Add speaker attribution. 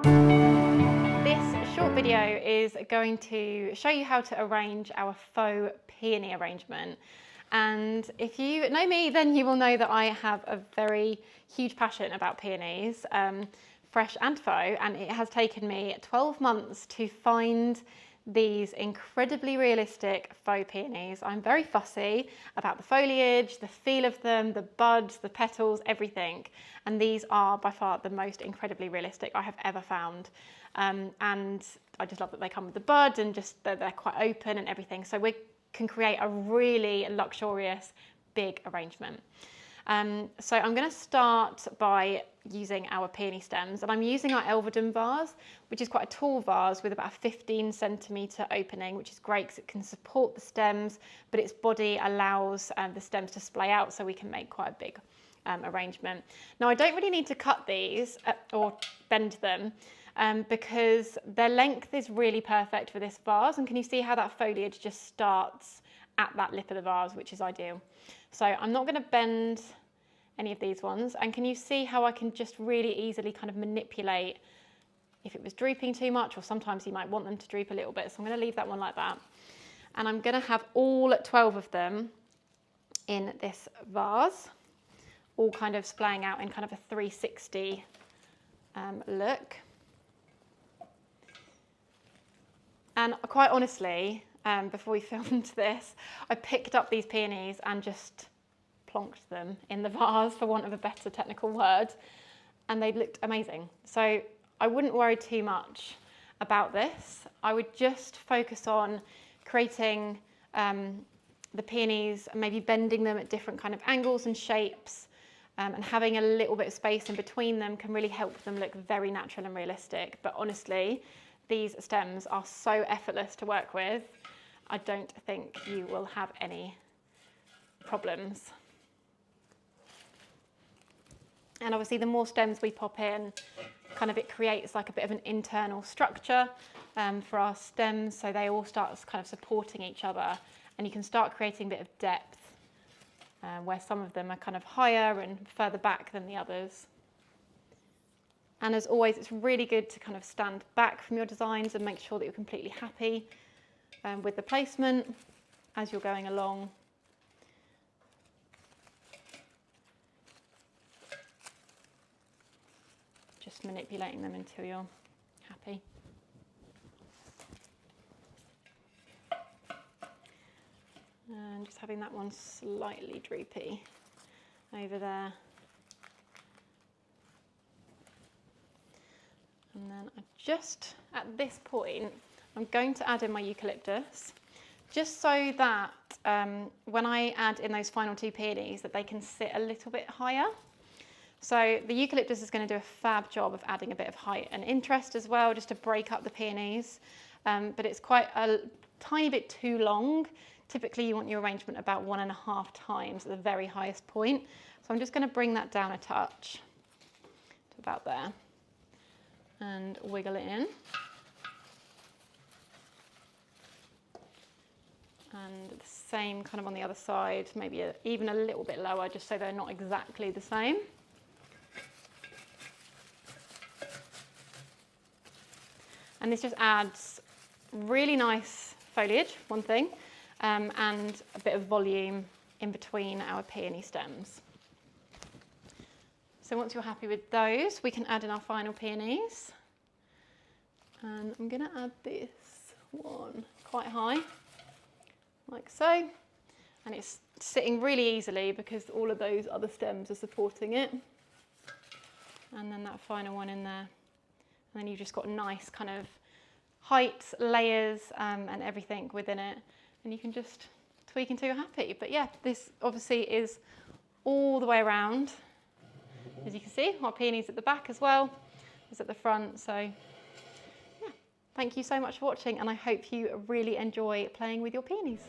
Speaker 1: This short video is going to show you how to arrange our faux peony arrangement. And if you know me, then you will know that I have a very huge passion about peonies, fresh and faux, and it has taken me 12 months to find these incredibly realistic faux peonies. I'm very fussy about the foliage, the feel of them, the buds, the petals, everything. And these are by far the most incredibly realistic I have ever found. And I just love that they come with the bud and just they're quite open and everything. So we can create a really luxurious, big arrangement. So I'm going to start by using our peony stems, and I'm using our Elvedon vase, which is quite a tall vase with about a 15 centimetre opening, which is great because it can support the stems, but its body allows the stems to splay out so we can make quite a big arrangement. Now I don't really need to cut these or bend them because their length is really perfect for this vase, and can you see how that foliage just starts at that lip of the vase, which is ideal. So I'm not going to bend any of these ones, and can you see how I can just really easily kind of manipulate if it was drooping too much, or sometimes you might want them to droop a little bit. So I'm going to leave that one like that, and I'm going to have all 12 of them in this vase, all kind of splaying out in kind of a 360 look. And quite honestly, before we filmed this, I picked up these peonies and just plonked them in the vase, for want of a better technical word, and they looked amazing. So I wouldn't worry too much about this. I would just focus on creating the peonies, maybe bending them at different kind of angles and shapes, and having a little bit of space in between them can really help them look very natural and realistic. But honestly, these stems are so effortless to work with. I don't think you will have any problems. And obviously the more stems we pop in, kind of it creates like a bit of an internal structure for our stems, so they all start kind of supporting each other, and you can start creating a bit of depth where some of them are kind of higher and further back than the others. And as always, it's really good to kind of stand back from your designs and make sure that you're completely happy with the placement as you're going along. Just manipulating them until you're happy. And just having that one slightly droopy over there. And then at this point, I'm going to add in my eucalyptus, just so that when I add in those final two peonies, that they can sit a little bit higher. So the eucalyptus is going to do a fab job of adding a bit of height and interest as well, just to break up the peonies. But it's quite a tiny bit too long. Typically you want your arrangement about 1.5 times at the very highest point. So I'm just going to bring that down a touch to about there and wiggle it in. And the same kind of on the other side, maybe even a little bit lower, just so they're not exactly the same. And this just adds really nice foliage, one thing, and a bit of volume in between our peony stems. So once you're happy with those, we can add in our final peonies. And I'm going to add this one quite high, like so. And it's sitting really easily because all of those other stems are supporting it. And then that final one in there. And then you've just got nice kind of heights, layers, and everything within it. And you can just tweak until you're happy. But yeah, this obviously is all the way around. As you can see, our peonies at the back as well as at the front. So yeah, thank you so much for watching, and I hope you really enjoy playing with your peonies.